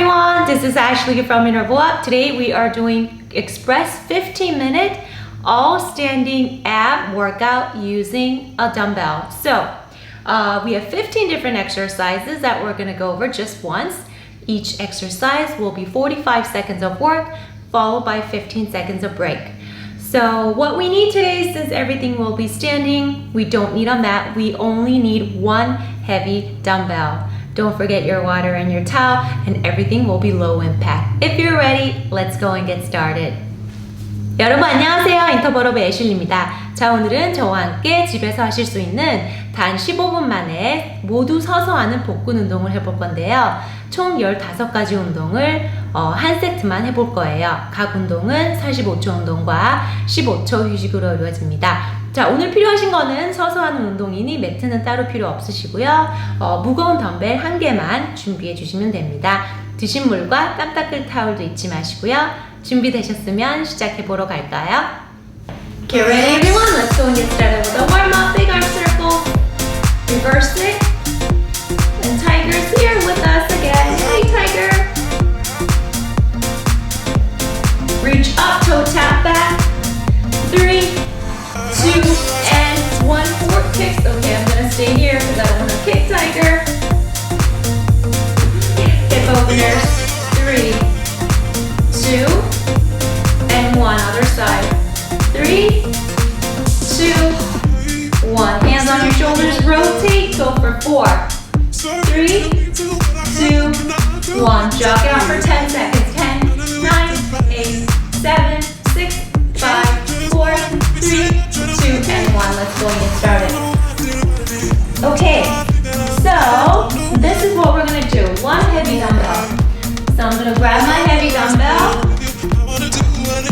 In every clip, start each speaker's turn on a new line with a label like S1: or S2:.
S1: everyone, this is Ashley from IntervalUp. Today we are doing Express 15-minute all-standing ab workout using a dumbbell. So we have 15 different exercises that we're going to go over just once. Each exercise will be 45 seconds of work followed by 15 seconds of break. So what we need today, since everything will be standing, we don't need a mat, we only need one heavy dumbbell. Don't forget your water and your towel, and everything will be low impact. If you're ready, let's go and get started. 여러분 안녕하세요. 인터벌업 애슐리입니다. 자, 오늘은 저와 함께 집에서 하실 수 있는 단 15분 만에 모두 서서 하는 복근 운동을 해볼 건데요. 총 15가지 운동을 한 세트만 해볼 거예요. 각 운동은 45초 운동과 15초 휴식으로 이루어집니다. 자, 오늘 필요하신 거는 서서 하는 운동이니 매트는 따로 필요 없으시고요. 무거운 덤벨 1개만 준비해 주시면 됩니다. 드신 물과 땀 닦을 타올도 잊지 마시고요. 준비되셨으면 시작해 보러 갈까요? Get ready everyone, let's go and get started with a warm-up. Big arm circle, reverse it, and Tiger's here with us again. Hey Tiger! Reach up, toe tap back. 3, 2, and 1 forward kicks. Okay, I'm gonna stay here because I don't want to kick Tiger. Hip openers. 3, 2, and 1. Other side. 3, 2, 1. Hands on your shoulders. Rotate. Go for 4, 3, 2, 1. Jog it out for 10 seconds. 10, 9, 8, 7, 6, 5, 4, 3, 2, and 1. Let's go and get started. Okay, so this is what we're going to do. One heavy dumbbell. So I'm going to grab my heavy dumbbell.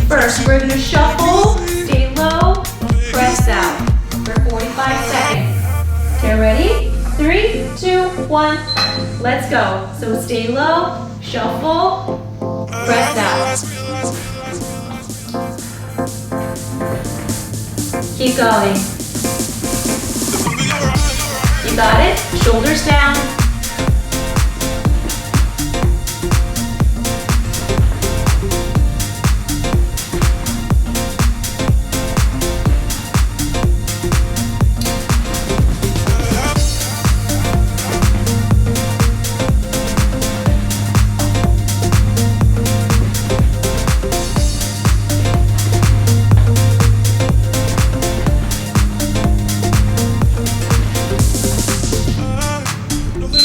S1: First, we're going to shuffle, stay low, press out for 45 seconds. Okay, ready? 3, 2, 1, let's go. So stay low, shuffle, press out. Keep going. You got it? Shoulders down.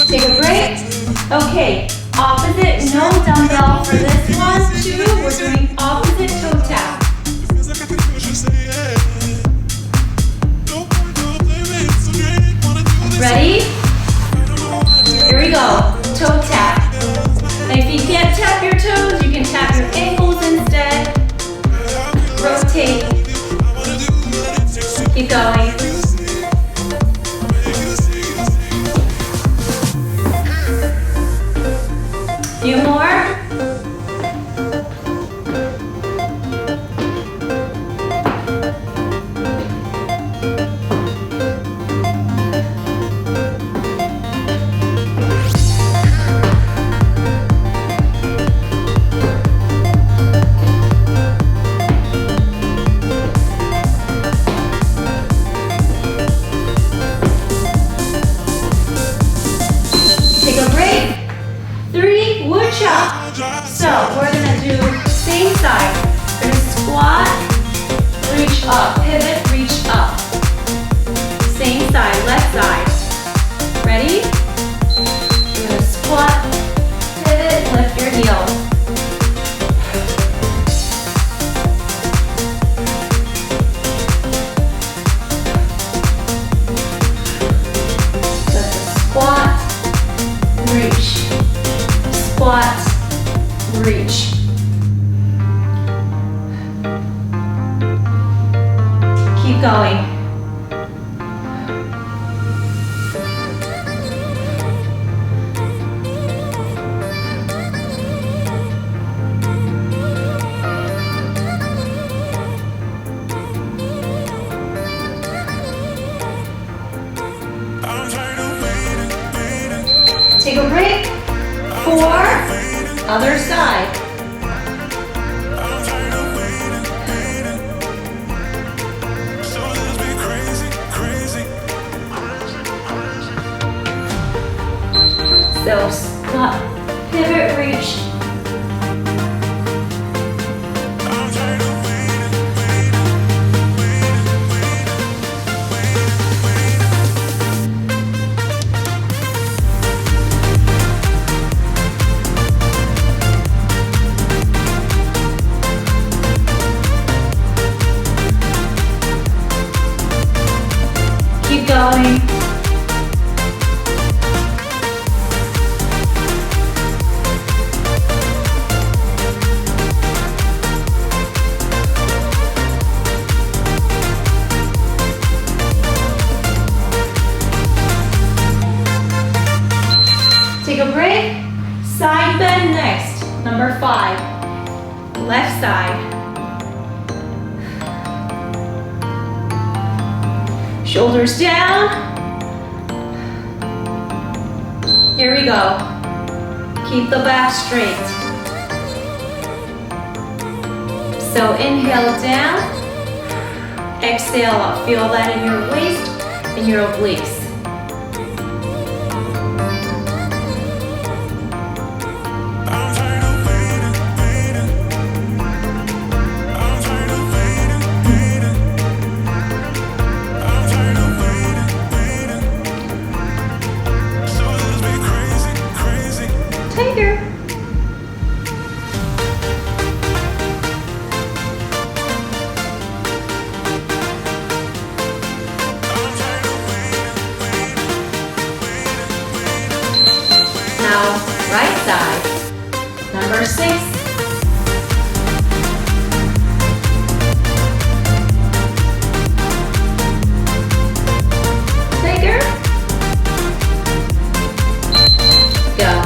S1: Take a break. Okay, opposite, no dumbbell for this one. 2, we're doing opposite toe tap. Ready? Here we go, toe tap. And if you can't tap your toes, you can tap your ankles instead. Rotate. Keep going. Few more. Take a break. 3, wood chop. So we're gonna do same side. We're gonna squat, reach up, pivot, reach up. Same side, left side. Ready? You're gonna squat, pivot, lift your heels. Squat, reach. Squat, reach. Keep going. Take a break. 4, Other side. So squat, pivot, reach. Keep going. Take a break. Side bend next. Number 5. Left side. Shoulders down. Here we go. Keep the back straight. So inhale down. Exhale up. Feel that in your waist and your obliques. Now, right side. Number 6. Bigger. Go.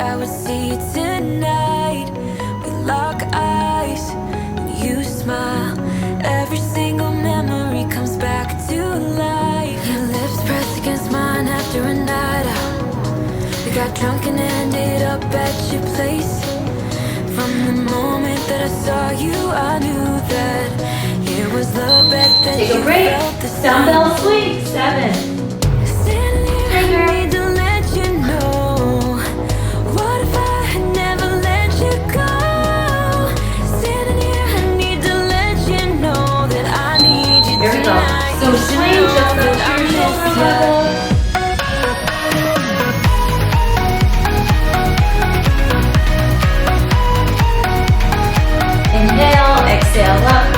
S2: I would see you tonight. We lock eyes and you smile. Every single memory comes back to life. Your lips pressed against mine after a night out. We got drunk and ended up at your place. From the moment that I saw you, I knew that it was the best that
S1: Take
S2: you
S1: a break.
S2: felt the
S1: Dumbbell swing. 7.
S2: Standing here, I need to let you know. What if I had never let you go? Standing here, I need to let you know that I need you
S1: Here we go.
S2: tonight.
S1: So swing just up to your shoulder level. Inhale, exhale up.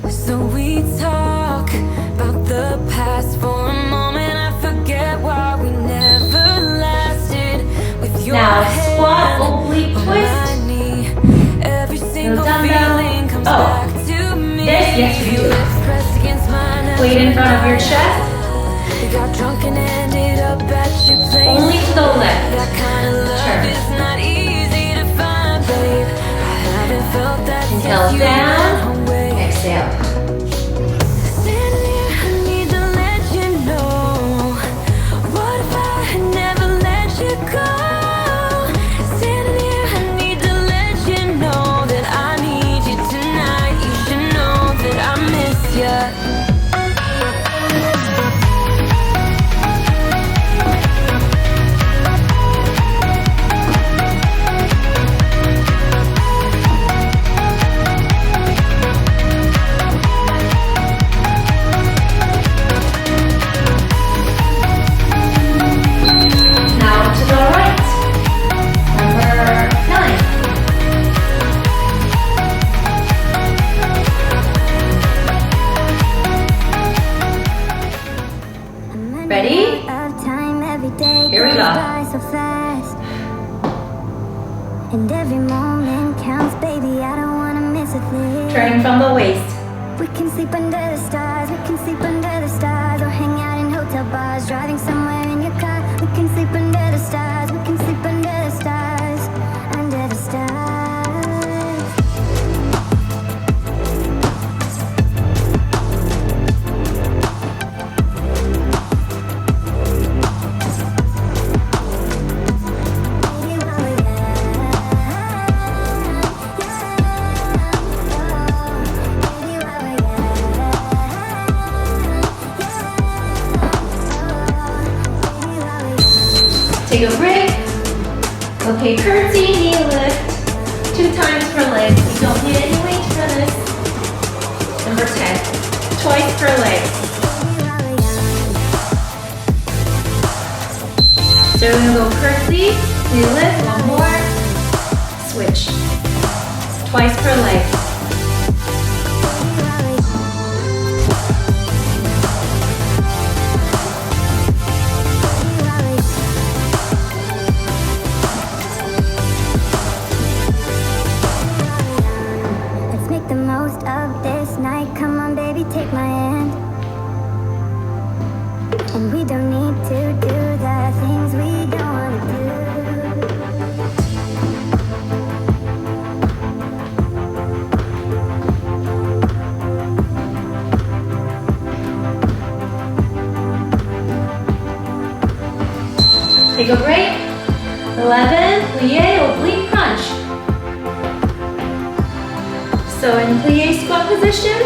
S2: So we talk about the past for a moment. I forget why we never lasted. With your
S1: Now
S2: hand
S1: squat, oblique
S2: on
S1: twist.
S2: my knee, every single
S1: dumbbell.
S2: feeling comes
S1: Oh.
S2: back to me.
S1: This, yes, we
S2: Your
S1: do.
S2: lips pressed against mine after
S1: Weight in front of your
S2: a
S1: chest.
S2: night. We got drunk and ended up at your place.
S1: Only to the left.
S2: That kind of love
S1: Turn.
S2: is not easy to find, babe. I haven't felt that
S1: Inhale
S2: since you
S1: down.
S2: went away.
S1: Exhale.
S2: Standing here, I need to let you know. What if I had never let you go? Standing here, I need to let you know that I need you tonight. You should know that I miss you.
S1: Ready? Here we go.
S2: And every moment counts, baby, I don't wanna miss a thing.
S1: Turning from the waist.
S2: We can sleep under the stars, we can sleep under the stars, or hang out in hotel bars, driving somewhere in your car. We can sleep under the stars, we can sleep under the stars, under the stars.
S1: Take a break. Okay, curtsy, knee lift. 2 times per leg. We don't need any weight for this. Number 10. Twice per leg. So we're gonna go curtsy, knee lift, 1 more. Switch. Twice per leg.
S2: The most of this night, come on baby, take my hand. And we don't need to do the things we don't want to do.
S1: Take a break. 11, plie oblique crunch. So in plie squat position,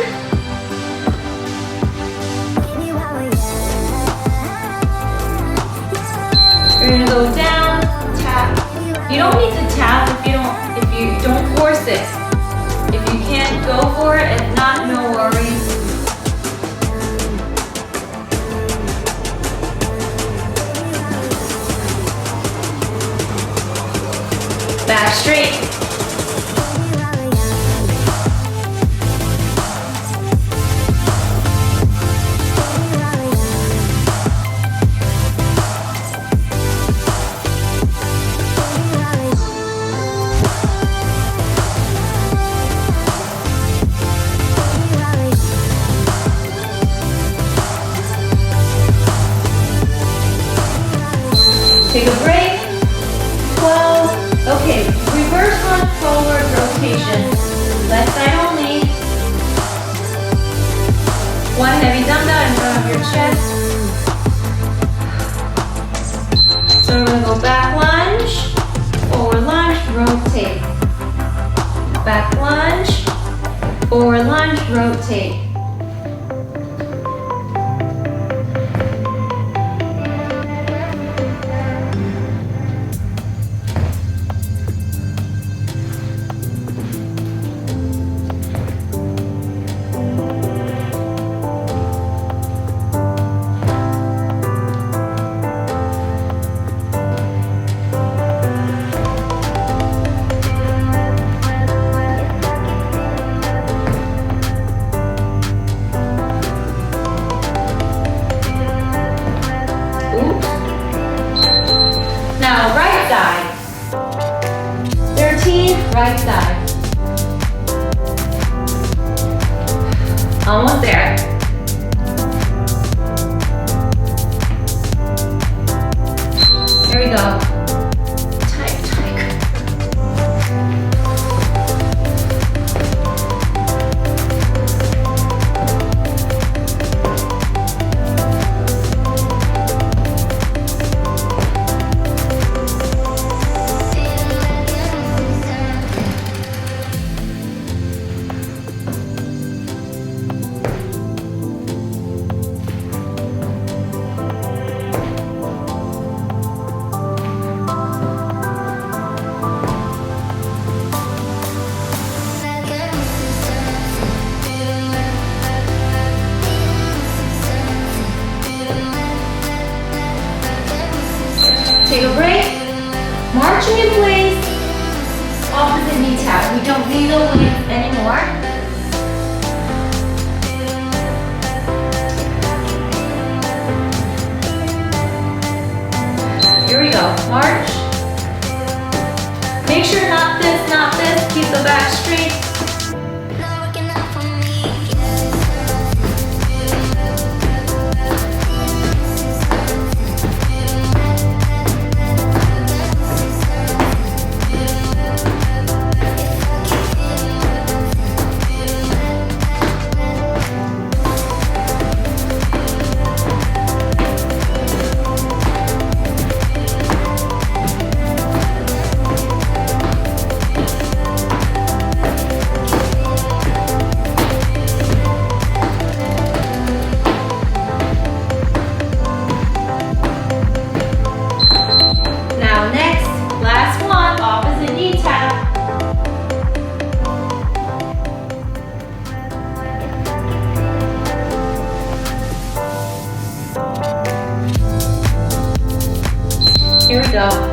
S1: you're gonna go down, tap. You don't need to tap if you don't force it. If you can't go for it, if not, no worries. Back straight. Take a break. 12. Okay, reverse lunge forward rotation. Left side only. 1 heavy dumbbell in front of your chest. So we're gonna go back lunge, forward lunge, rotate. Back lunge, forward lunge, rotate. Now right side. 13, right side. Almost there. Here we go. Tight. Take a break. Marching in place. Opposite knee tap. We don't need the weights anymore. March. Make sure not this, not this. Keep the back straight. Here we go.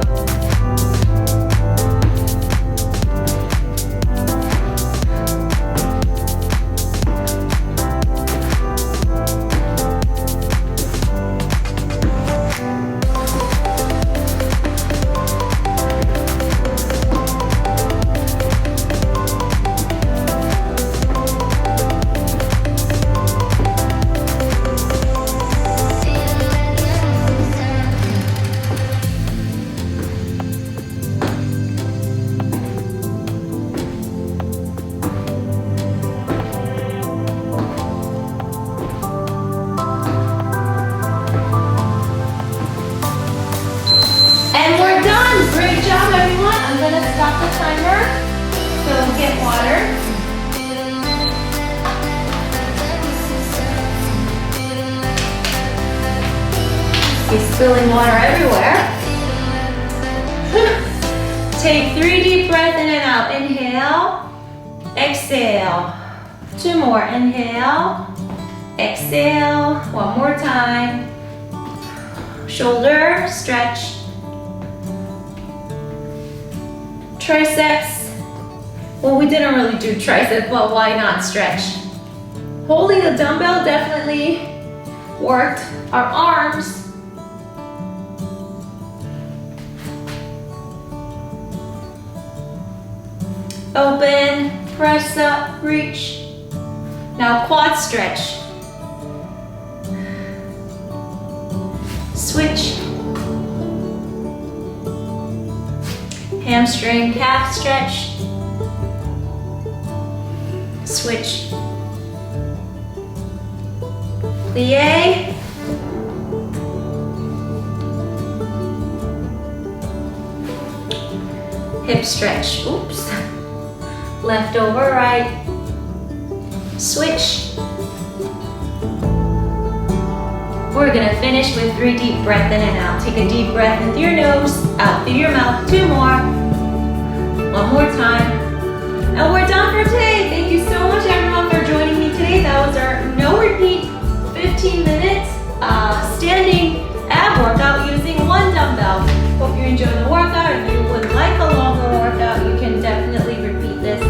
S1: Great job, everyone. I'm going to stop the timer. So get water. He's spilling water everywhere. Take 3 deep breaths in and out. Inhale. Exhale. 2 more. Inhale. Exhale. 1 more time. Shoulder stretch. Triceps. Well, we didn't really do tricep, but why not stretch? Holding the dumbbell definitely worked our arms. Open, press up, reach. Now quad stretch. Switch. Hamstring, calf stretch. Switch. Plie. Hip stretch. Oops. Left over, right. Switch. We're gonna finish with 3 deep breaths in and out. Take a deep breath in through your nose, out through your mouth. 2 more. 1 more time. And we're done for today. Thank you so much, everyone, for joining me today. That was our no repeat 15 minutes standing ab workout using 1 dumbbell. Hope you enjoyed the workout. If you would like a longer workout, you can definitely repeat this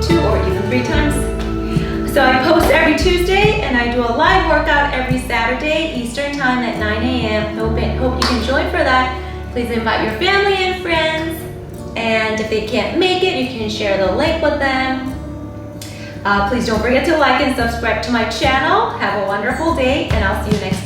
S1: 2 or even 3 times. So I post every Tuesday and I do a live workout every Saturday Eastern time at 9 a.m. Hope you can join for that. Please invite your family and friends. And if they can't make it, you can share the link with them. Please don't forget to like and subscribe to my channel. Have a wonderful day and I'll see you next time.